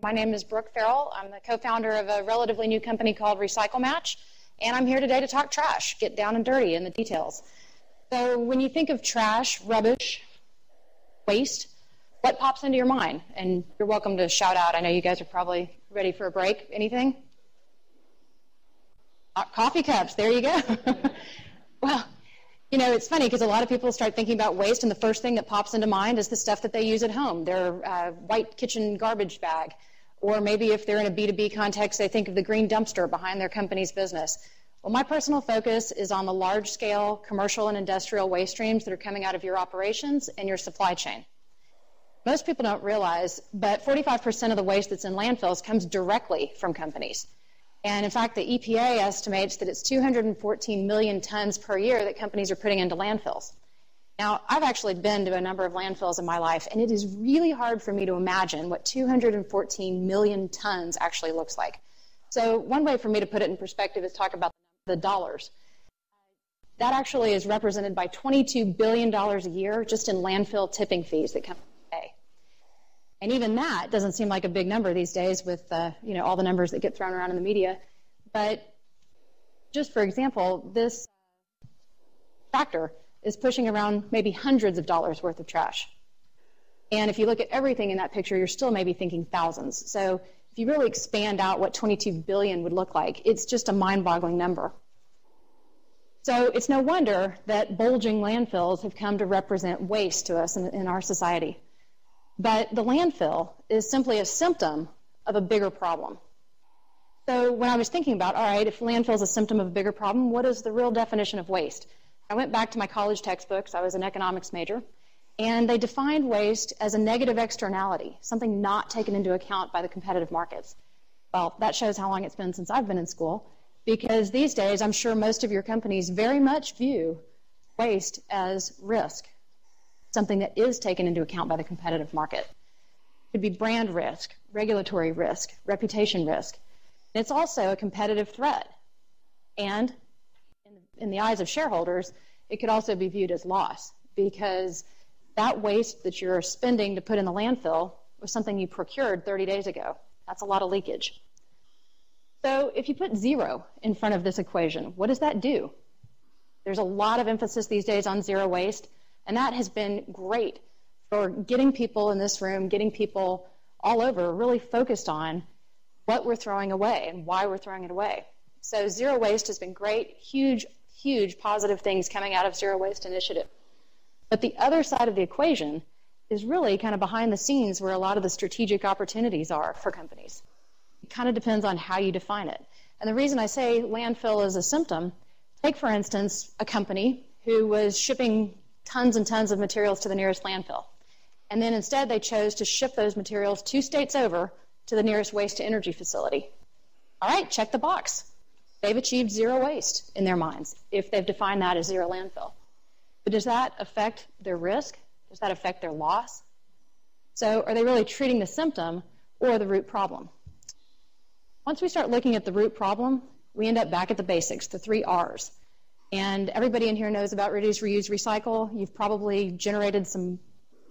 My name is Brooke Farrell. I'm the co-founder of a relatively new company called RecycleMatch, and I'm here today to talk trash, get down and dirty in the details. So when you think of trash, rubbish, waste, what pops into your mind? And you're welcome to shout out. I know you guys are probably ready for a break. Anything? Coffee cups. There you go. Well, you know, it's funny because a lot of people start thinking about waste, and the first thing that pops into mind is the stuff that they use at home, their white kitchen garbage bag. Or maybe if they're in a B2B context, they think of the green dumpster behind their company's business. Well, my personal focus is on the large-scale commercial and industrial waste streams that are coming out of your operations and your supply chain. Most people don't realize, but 45% of the waste that's in landfills comes directly from companies. And in fact, the EPA estimates that it's 214 million tons per year that companies are putting into landfills. Now, I've actually been to a number of landfills in my life, and it is really hard for me to imagine what 214 million tons actually looks like. So one way for me to put it in perspective is talk about the dollars. That actually is represented by $22 billion a year just in landfill tipping fees that companies pay. And even that doesn't seem like a big number these days with all the numbers that get thrown around in the media. But just for example, this tractor is pushing around maybe hundreds of dollars worth of trash. And if you look at everything in that picture, you're still maybe thinking thousands. So if you really expand out what 22 billion would look like, it's just a mind-boggling number. So it's no wonder that bulging landfills have come to represent waste to us in our society. But the landfill is simply a symptom of a bigger problem. So when I was thinking about, all right, if landfill is a symptom of a bigger problem, what is the real definition of waste? I went back to my college textbooks. I was an economics major. And they defined waste as a negative externality, something not taken into account by the competitive markets. Well, that shows how long it's been since I've been in school, because these days I'm sure most of your companies very much view waste as risk, something that is taken into account by the competitive market. It could be brand risk, regulatory risk, reputation risk. And it's also a competitive threat. And in the eyes of shareholders, it could also be viewed as loss, because that waste that you're spending to put in the landfill was something you procured 30 days ago. That's a lot of leakage. So if you put zero in front of this equation, what does that do? There's a lot of emphasis these days on zero waste, and that has been great for getting people in this room, getting people all over really focused on what we're throwing away and why we're throwing it away. So zero waste has been great, huge positive things coming out of Zero Waste Initiative. But the other side of the equation is really kind of behind the scenes where a lot of the strategic opportunities are for companies. It kind of depends on how you define it. And the reason I say landfill is a symptom, take for instance a company who was shipping tons and tons of materials to the nearest landfill. And then instead they chose to ship those materials 2 states over to the nearest waste to energy facility. All right, check the box. They've achieved zero waste in their minds if they've defined that as zero landfill. But does that affect their risk? Does that affect their loss? So are they really treating the symptom or the root problem? Once we start looking at the root problem, we end up back at the basics, the 3 R's. And everybody in here knows about reduce, reuse, recycle. You've probably generated some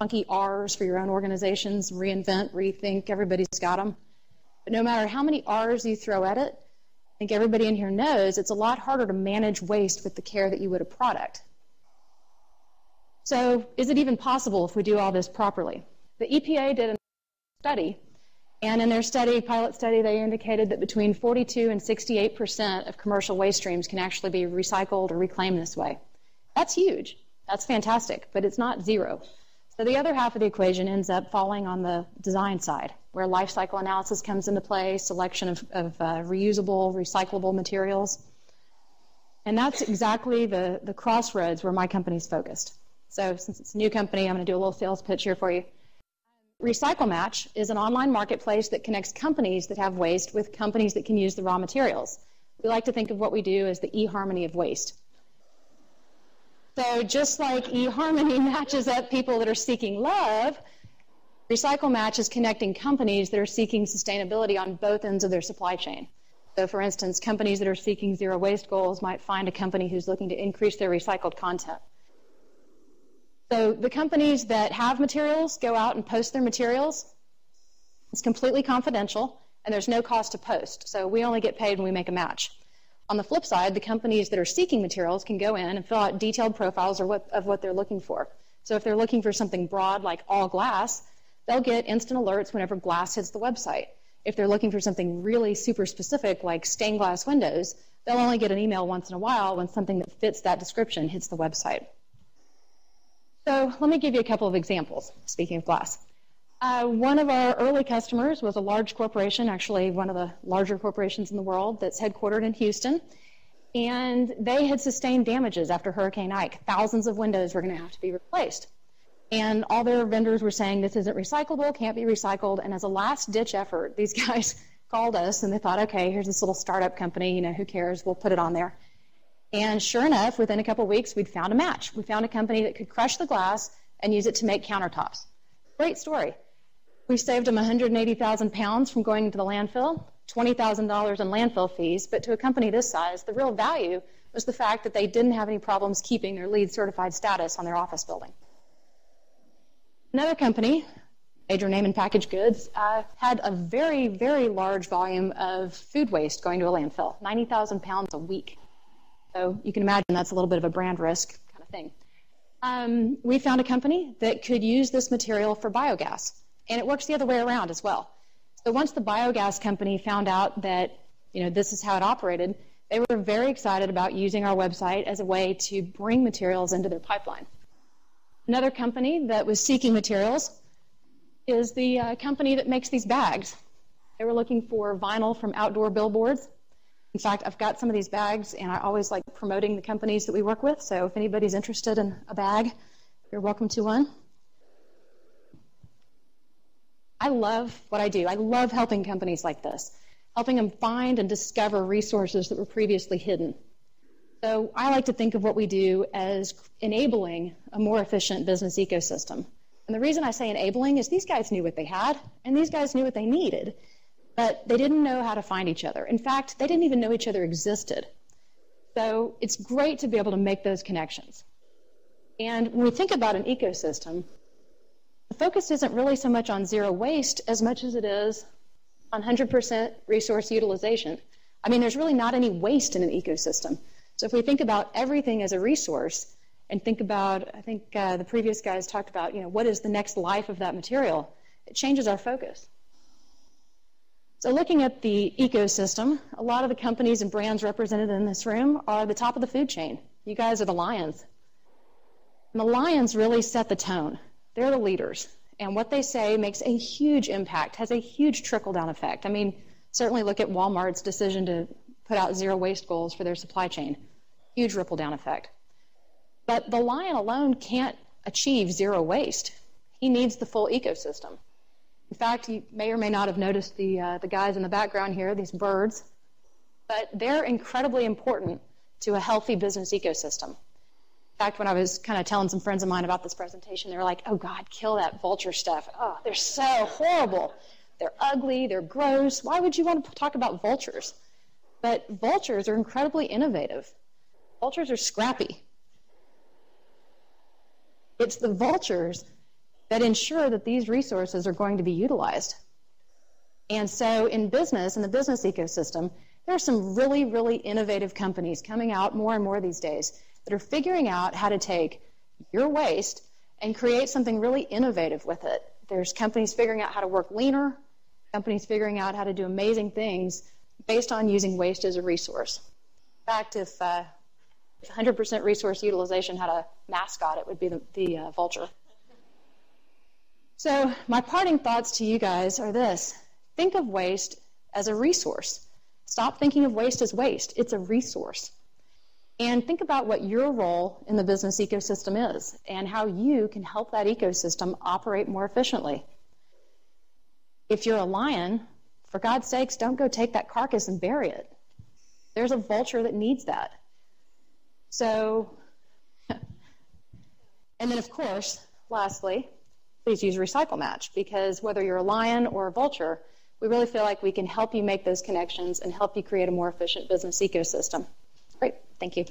funky R's for your own organizations, reinvent, rethink, everybody's got them. But no matter how many R's you throw at it, I think everybody in here knows it's a lot harder to manage waste with the care that you would a product. So is it even possible if we do all this properly? The EPA did a study, and in their study, pilot study, they indicated that between 42 and 68% of commercial waste streams can actually be recycled or reclaimed this way. That's huge. That's fantastic, but it's not zero. So the other half of the equation ends up falling on the design side, where life cycle analysis comes into play, selection of reusable, recyclable materials. And that's exactly the crossroads where my company's focused. So since it's a new company, I'm going to do a little sales pitch here for you. RecycleMatch is an online marketplace that connects companies that have waste with companies that can use the raw materials. We like to think of what we do as the eHarmony of waste. So just like eHarmony matches up people that are seeking love, RecycleMatch is connecting companies that are seeking sustainability on both ends of their supply chain. So for instance, companies that are seeking zero waste goals might find a company who's looking to increase their recycled content. So the companies that have materials go out and post their materials. It's completely confidential, and there's no cost to post. So we only get paid when we make a match. On the flip side, the companies that are seeking materials can go in and fill out detailed profiles of what they're looking for. So if they're looking for something broad like all glass, they'll get instant alerts whenever glass hits the website. If they're looking for something really super specific like stained glass windows, they'll only get an email once in a while when something that fits that description hits the website. So let me give you a couple of examples, speaking of glass. One of our early customers was a large corporation, actually one of the larger corporations in the world that's headquartered in Houston, and they had sustained damages after Hurricane Ike. Thousands of windows were going to have to be replaced. And all their vendors were saying this isn't recyclable, can't be recycled, and as a last-ditch effort, these guys called us and they thought, okay, here's this little startup company, who cares, we'll put it on there. And sure enough, within a couple of weeks, we'd found a match. We found a company that could crush the glass and use it to make countertops. Great story. We saved them 180,000 pounds from going into the landfill, $20,000 in landfill fees, but to a company this size, the real value was the fact that they didn't have any problems keeping their LEED certified status on their office building. Another company, major name in packaged goods, had a very, very large volume of food waste going to a landfill, 90,000 pounds a week. So you can imagine that's a little bit of a brand risk kind of thing. We found a company that could use this material for biogas, and it works the other way around as well. So once the biogas company found out that this is how it operated, they were very excited about using our website as a way to bring materials into their pipeline. Another company that was seeking materials is the company that makes these bags. They were looking for vinyl from outdoor billboards. In fact, I've got some of these bags, and I always like promoting the companies that we work with, so if anybody's interested in a bag, you're welcome to one. I love what I do. I love helping companies like this, helping them find and discover resources that were previously hidden. So I like to think of what we do as enabling a more efficient business ecosystem. And the reason I say enabling is these guys knew what they had, and these guys knew what they needed, but they didn't know how to find each other. In fact, they didn't even know each other existed. So it's great to be able to make those connections. And when we think about an ecosystem, the focus isn't really so much on zero waste as much as it is on 100% resource utilization. I mean, there's really not any waste in an ecosystem. So if we think about everything as a resource and think about, I think the previous guys talked about, what is the next life of that material, it changes our focus. So looking at the ecosystem, a lot of the companies and brands represented in this room are the top of the food chain. You guys are the lions. And the lions really set the tone. They're the leaders. And what they say makes a huge impact, has a huge trickle-down effect. I mean, certainly look at Walmart's decision to put out zero waste goals for their supply chain. Huge ripple-down effect. But the lion alone can't achieve zero waste. He needs the full ecosystem. In fact, you may or may not have noticed the guys in the background here, these birds, but they're incredibly important to a healthy business ecosystem. In fact, when I was kind of telling some friends of mine about this presentation, they were like, oh God, kill that vulture stuff. Oh, they're so horrible. They're ugly, they're gross. Why would you want to talk about vultures? But vultures are incredibly innovative. Vultures are scrappy. It's the vultures that ensure that these resources are going to be utilized. And so in business, in the business ecosystem, there are some really, really innovative companies coming out more and more these days that are figuring out how to take your waste and create something really innovative with it. There's companies figuring out how to work leaner, companies figuring out how to do amazing things based on using waste as a resource. In fact, if 100% resource utilization had a mascot, it would be the vulture. So my parting thoughts to you guys are this. Think of waste as a resource. Stop thinking of waste as waste. It's a resource. And think about what your role in the business ecosystem is and how you can help that ecosystem operate more efficiently. If you're a lion, for God's sakes, don't go take that carcass and bury it. There's a vulture that needs that. So, and then of course, lastly, please use RecycleMatch, because whether you're a lion or a vulture, we really feel like we can help you make those connections and help you create a more efficient business ecosystem. Great, thank you.